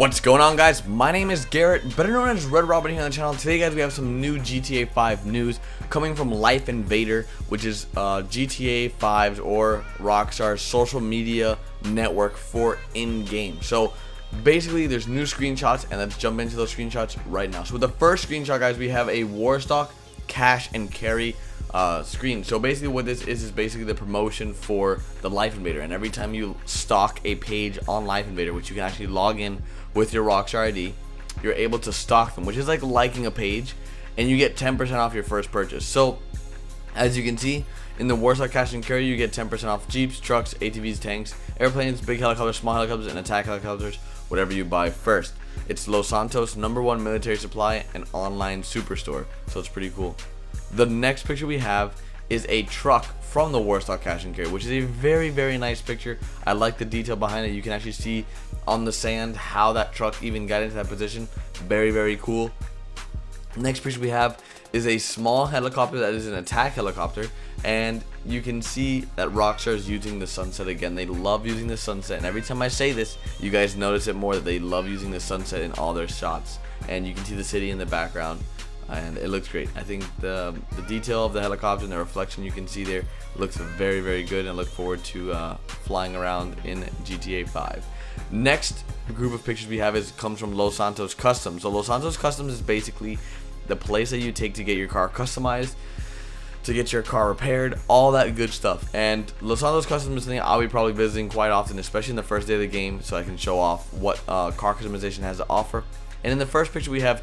What's going on, guys? My name is Garrett, better known as Red Robin here on the channel. Today, guys, we have some new GTA 5 news coming from Invader, which is GTA 5's or Rockstar's social media network for in-game. So basically, there's new screenshots, and let's jump into those screenshots right now. So with the first screenshot, guys, we have a Warstock cash and carry screen. So basically what this is basically the promotion for the Invader, and every time you stock a page on Invader, which you can actually log in with your Rockstar ID, you're able to stock them, which is like liking a page, and you get 10% off your first purchase. So as you can see in the Warstock cash and carry, you get 10% off Jeeps, trucks, ATVs, tanks, airplanes, big helicopters, small helicopters, and attack helicopters, whatever you buy first. It's Los Santos #1 military supply and online superstore, so it's pretty cool. The next picture we have is a truck from the Warstock cash and carry, which is a very nice picture. I like the detail behind it. You can actually see on the sand how that truck even got into that position. Very cool. Next picture we have is a small helicopter that is an attack helicopter, and you can see that Rockstar is using the sunset again. They love using the sunset, and every time I say this, you guys notice it more, that they love using the sunset in all their shots. And you can see the city in the background, and it looks great. I think the detail of the helicopter and the reflection you can see there looks very good, and I look forward to flying around in GTA 5. Next group of pictures we have comes from Los Santos Customs. So Los Santos Customs is basically the place that you take to get your car customized, to get your car repaired, all that good stuff. And Los Santos Customs is something I'll be probably visiting quite often, especially in the first day of the game, so I can show off what car customization has to offer. And in the first picture we have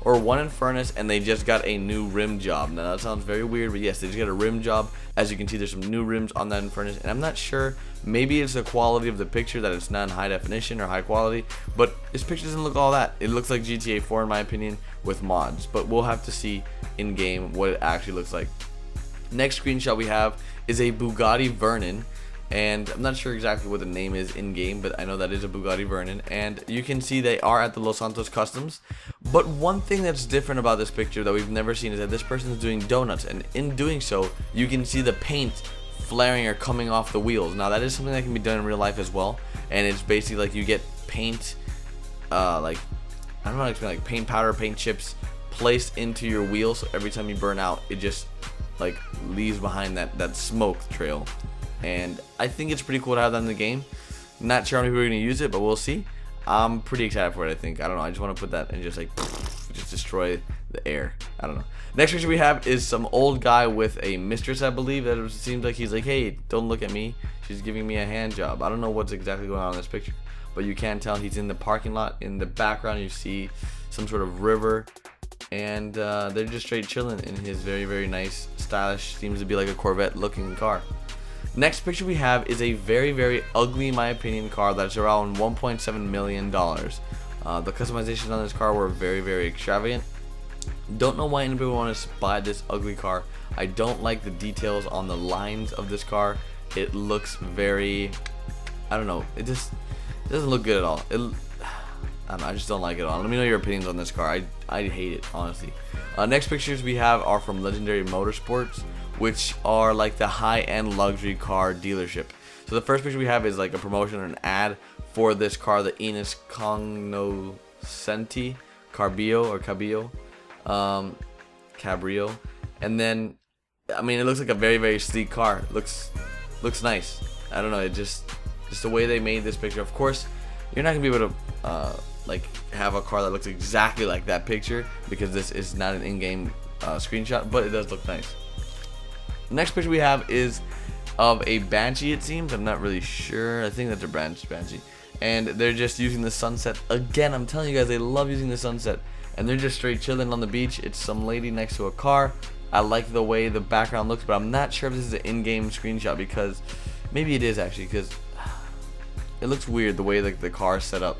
one in furnace, and they just got a new rim job. Now that sounds very weird, but yes, they just got a rim job. As you can see, there's some new rims on that in furnace, and I'm not sure, maybe it's the quality of the picture, that it's not in high definition or high quality, but this picture doesn't look all that. It looks like GTA 4 in my opinion with mods, but we'll have to see in game what it actually looks like. Next screenshot we have is a Bugatti Vernon, and I'm not sure exactly what the name is in game, but I know that is a Bugatti Vernon, and you can see they are at the Los Santos Customs. But one thing that's different about this picture that we've never seen is that this person is doing donuts, and in doing so, you can see the paint flaring or coming off the wheels. Now that is something that can be done in real life as well, and it's basically like you get paint, like, I don't know how to explain, like paint powder, paint chips placed into your wheels, so every time you burn out, it just like leaves behind that smoke trail. And I think it's pretty cool to have that in the game. Not sure how many people are going to use it, but we'll see. I'm pretty excited for it, I think. I don't know. I just want to put that and just like just destroy the air. I don't know. Next picture we have is some old guy with a mistress, I believe. That it seems like he's like, hey, don't look at me. She's giving me a hand job. I don't know what's exactly going on in this picture, but you can tell he's in the parking lot. In the background, you see some sort of river, and they're just straight chilling in his very nice, stylish, seems to be like a Corvette looking car. Next picture we have is a very ugly, in my opinion, car that's around $1.7 million. The customizations on this car were very extravagant. Don't know why anybody would want to buy this ugly car. I don't like the details on the lines of this car. It looks very, I don't know, it doesn't look good at all. I don't know, I just don't like it at all. Let me know your opinions on this car. I hate it, honestly. Next pictures we have are from Legendary Motorsports, which are like the high-end luxury car dealership. So the first picture we have is like a promotion or an ad for this car, the Enos Cognoscenti Cabrio, and then I mean it looks like a very sleek car. Looks nice. I don't know, it just the way they made this picture. Of course, you're not gonna be able to like have a car that looks exactly like that picture, because this is not an in-game screenshot, but it does look nice. Next picture we have is of a Banshee, it seems. I'm not really sure. I think that's a Banshee. And they're just using the sunset. Again, I'm telling you guys, they love using the sunset. And they're just straight chilling on the beach. It's some lady next to a car. I like the way the background looks, but I'm not sure if this is an in-game screenshot, because maybe it is actually, because it looks weird the way like the car is set up.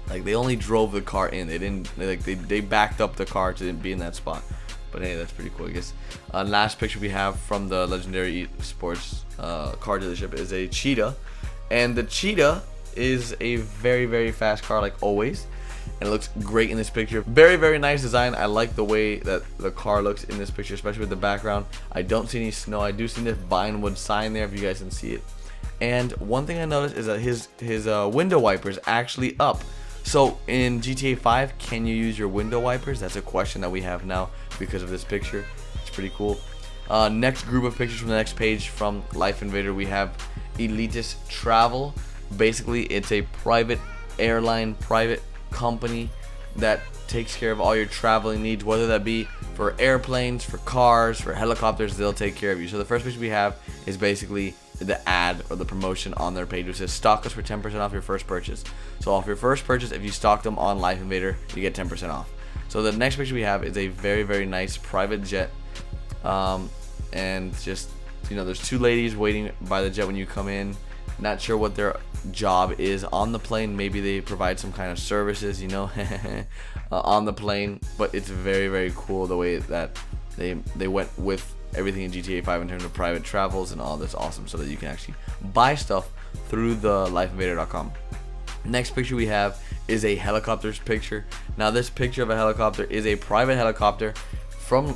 Like they only drove the car in. They backed up the car to be in that spot. But hey, that's pretty cool, I guess. Last picture we have from the Legendary Sports car dealership is a Cheetah. And the Cheetah is a very fast car, like always. And it looks great in this picture. Very nice design. I like the way that the car looks in this picture, especially with the background. I don't see any snow. I do see this Vinewood sign there, if you guys can see it. And one thing I noticed is that his window wiper is actually up. So in GTA 5, can you use your window wipers? That's a question that we have now because of this picture. It's pretty cool. Next group of pictures from the next page from Life Invader, we have Elitas Travel. Basically, it's a private airline, private company that takes care of all your traveling needs, whether that be for airplanes, for cars, for helicopters. They'll take care of you. So the first picture we have is basically the ad or the promotion on their page, which says stock us for 10% off your first purchase. So off your first purchase, if you stock them on Life Invader, you get 10% off. So the next picture we have is a very, very nice private jet, and just, you know, there's two ladies waiting by the jet when you come in. Not sure what their job is on the plane. Maybe they provide some kind of services, you know, on the plane. But it's very, very cool the way that they went with everything in GTA 5 in terms of private travels and all this awesome, so that you can actually buy stuff through the lifeinvader.com. Next picture we have is a helicopter's picture. Now this picture of a helicopter is a private helicopter from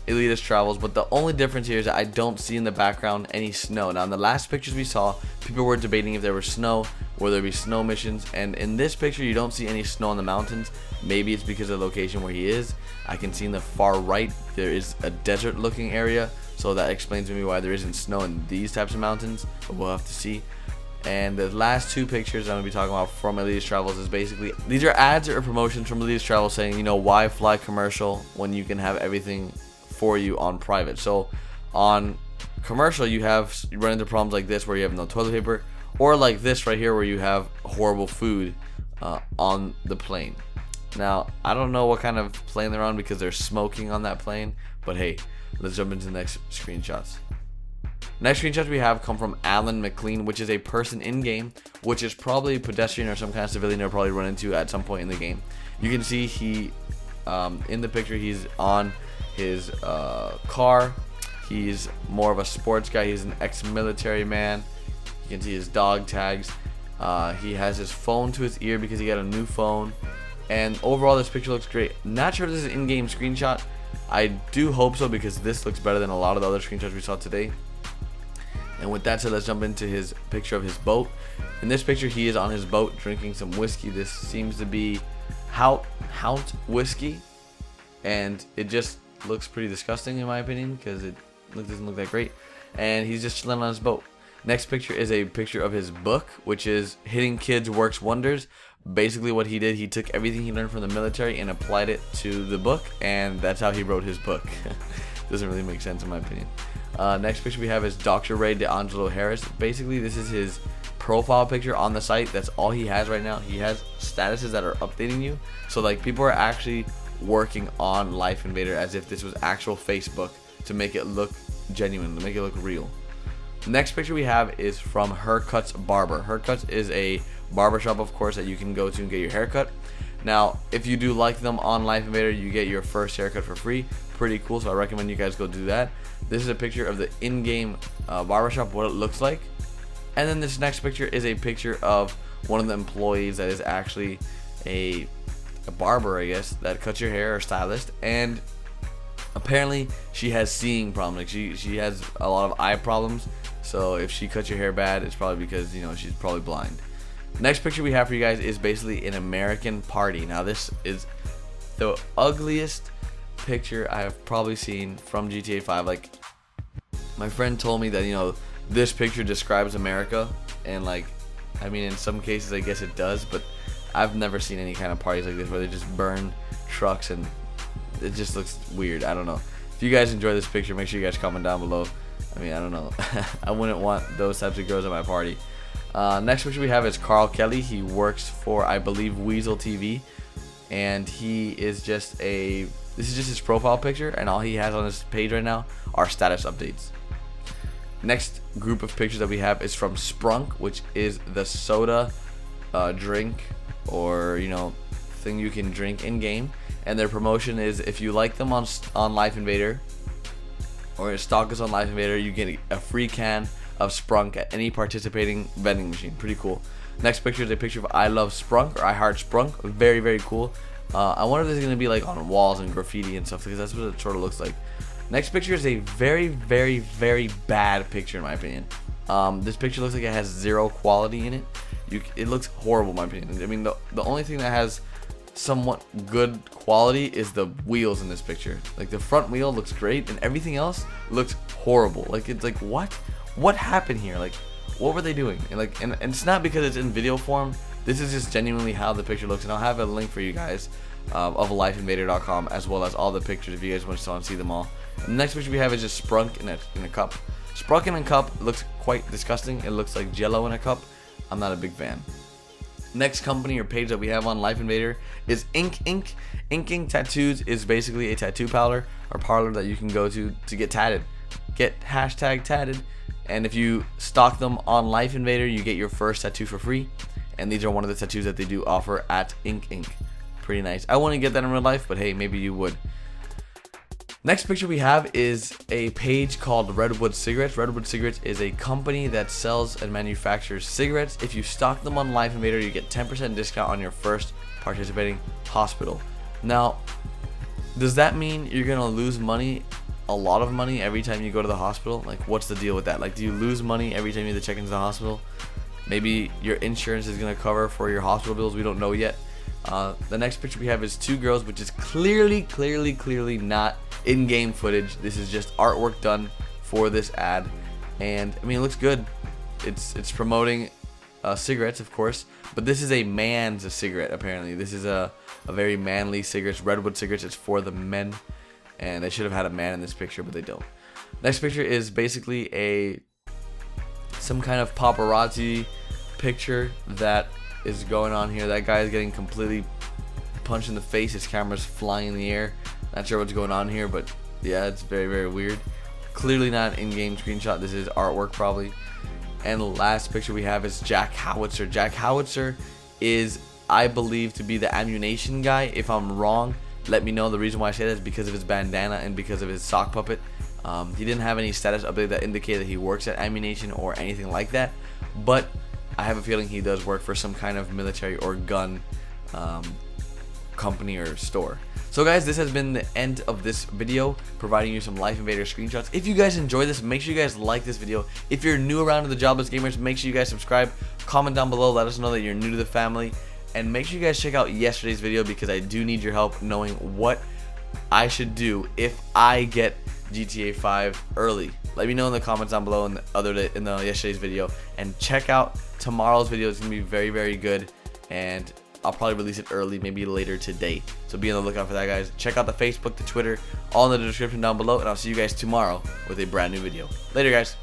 Elitas Travels, but the only difference here is that I don't see in the background any snow. Now in the last pictures we saw, people were debating if there was snow, will there be snow missions, and in this picture you don't see any snow in the mountains. Maybe it's because of the location where he is. I can see in the far right there is a desert looking area, so that explains to me why there isn't snow in these types of mountains, but we'll have to see. And the last two pictures I'm going to be talking about from Elitas Travels is basically, these are ads or promotions from Elitas Travels saying, you know, why fly commercial when you can have everything for you on private. So on commercial you run into problems like this where you have no toilet paper, or like this right here where you have horrible food on the plane. Now I don't know what kind of plane they're on because they're smoking on that plane, but hey, let's jump into the next screenshots. Next screenshots we have come from Alan McLean, which is a person in game, which is probably a pedestrian or some kind of civilian they'll probably run into at some point in the game. You can see he in the picture he's on his car. He's more of a sports guy. He's an ex-military man. You can see his dog tags. He has his phone to his ear because he got a new phone. And overall this picture looks great. Not sure if this is an in-game screenshot. I do hope so because this looks better than a lot of the other screenshots we saw today. And with that said, let's jump into his picture of his boat. In this picture he is on his boat drinking some whiskey. This seems to be Hout whiskey, and it just looks pretty disgusting in my opinion because it doesn't look that great. And he's just chilling on his boat. Next picture is a picture of his book, which is Hitting Kids Works Wonders. Basically what he did, he took everything he learned from the military and applied it to the book, and that's how he wrote his book. Doesn't really make sense in my opinion. Next picture we have is Dr. Ray DeAngelo Harris. Basically this is his profile picture on the site. That's all he has right now. He has statuses that are updating you, so like people are actually working on Life Invader as if this was actual Facebook to make it look genuine, to make it look real. Next picture we have is from Haircuts Barber. Haircuts is a barbershop, of course, that you can go to and get your haircut. Now if you do like them on Life Invader, you get your first haircut for free. Pretty cool, so I recommend you guys go do that. This is a picture of the in-game barbershop, what it looks like. And then this next picture is a picture of one of the employees that is actually a barber, I guess, that cuts your hair, or stylist. And apparently she has seeing problems. Like she has a lot of eye problems, so if she cuts your hair bad, it's probably because, you know, she's probably blind. Next picture we have for you guys is basically an American party. Now this is the ugliest picture I have probably seen from GTA 5. Like, my friend told me that, you know, this picture describes America, and like, I mean, in some cases I guess it does, but I've never seen any kind of parties like this where they just burn trucks, and it just looks weird. I don't know. If you guys enjoy this picture, make sure you guys comment down below. I mean, I don't know. I wouldn't want those types of girls at my party. Next picture we have is Carl Kelly. He works for, I believe, Weasel TV, and he is just this is just his profile picture, and all he has on his page right now are status updates. Next group of pictures that we have is from Sprunk, which is the soda drink, or, you know, thing you can drink in game. And their promotion is, if you like them on Life Invader, or stock us on Life Invader, you get a free can of Sprunk at any participating vending machine. Pretty cool. Next picture is a picture of I Love Sprunk, or I Heart Sprunk. Very, very cool. I wonder if this is going to be like on walls and graffiti and stuff, because that's what it sort of looks like. Next picture is a very, very, very bad picture in my opinion. This picture looks like it has zero quality in it. It looks horrible in my opinion. I mean, the only thing that has somewhat good quality is the wheels in this picture. Like the front wheel looks great and everything else looks horrible. Like it's like what happened here? Like what were they doing? And it's not because it's in video form. This is just genuinely how the picture looks, and I'll have a link for you guys of lifeinvader.com, as well as all the pictures if you guys want to see them all. And the next picture we have is just Sprunk in a cup. Sprunk in a cup looks quite disgusting. It looks like Jello in a cup. I'm not a big fan. Next company or page that we have on Life Invader is Ink Ink. Ink Ink Tattoos is basically a tattoo parlor that you can go to get tatted. Get #tatted. And if you stock them on Life Invader, you get your first tattoo for free. And these are one of the tattoos that they do offer at Ink Ink. Pretty nice. I wouldn't get that in real life, but hey, maybe you would. Next picture we have is a page called Redwood Cigarettes. Redwood Cigarettes is a company that sells and manufactures cigarettes. If you stock them on Life Invader, you get 10% discount on your first participating hospital. Now, does that mean you're gonna lose money, a lot of money, every time you go to the hospital? Like, what's the deal with that? Like, do you lose money every time you have to check into the hospital? Maybe your insurance is gonna cover for your hospital bills. We don't know yet. The next picture we have is two girls, which is clearly not in-game footage. This is just artwork done for this ad, and I mean, it looks good. It's promoting cigarettes, of course, but this is a man's cigarette. Apparently, this is a very manly cigarette. Redwood Cigarettes. It's for the men, and they should have had a man in this picture, but they don't. Next picture is basically some kind of paparazzi picture that is going on here. That guy is getting completely punched in the face. His camera's flying in the air. Not sure what's going on here, but yeah, it's very weird. Clearly not an in-game screenshot. This is artwork probably. And the last picture we have is Jack Howitzer. Jack Howitzer is, I believe, to be the ammunition guy. If I'm wrong, let me know. The reason why I say that is because of his bandana and because of his sock puppet. He didn't have any status update that indicated that he works at ammunition or anything like that, but I have a feeling he does work for some kind of military or gun company or store. So guys, this has been the end of this video, providing you some Life Invader screenshots. If you guys enjoy this, make sure you guys like this video. If you're new around to the Jobless Gamers, make sure you guys subscribe, comment down below, let us know that you're new to the family, and make sure you guys check out yesterday's video, because I do need your help knowing what I should do if I get GTA 5 early. Let me know in the comments down below in the yesterday's video, and check out tomorrow's video. It's gonna be very good, and I'll probably release it early, maybe later today. So be on the lookout for that, guys. Check out the Facebook, the Twitter, all in the description down below, and I'll see you guys tomorrow with a brand new video. Later, guys.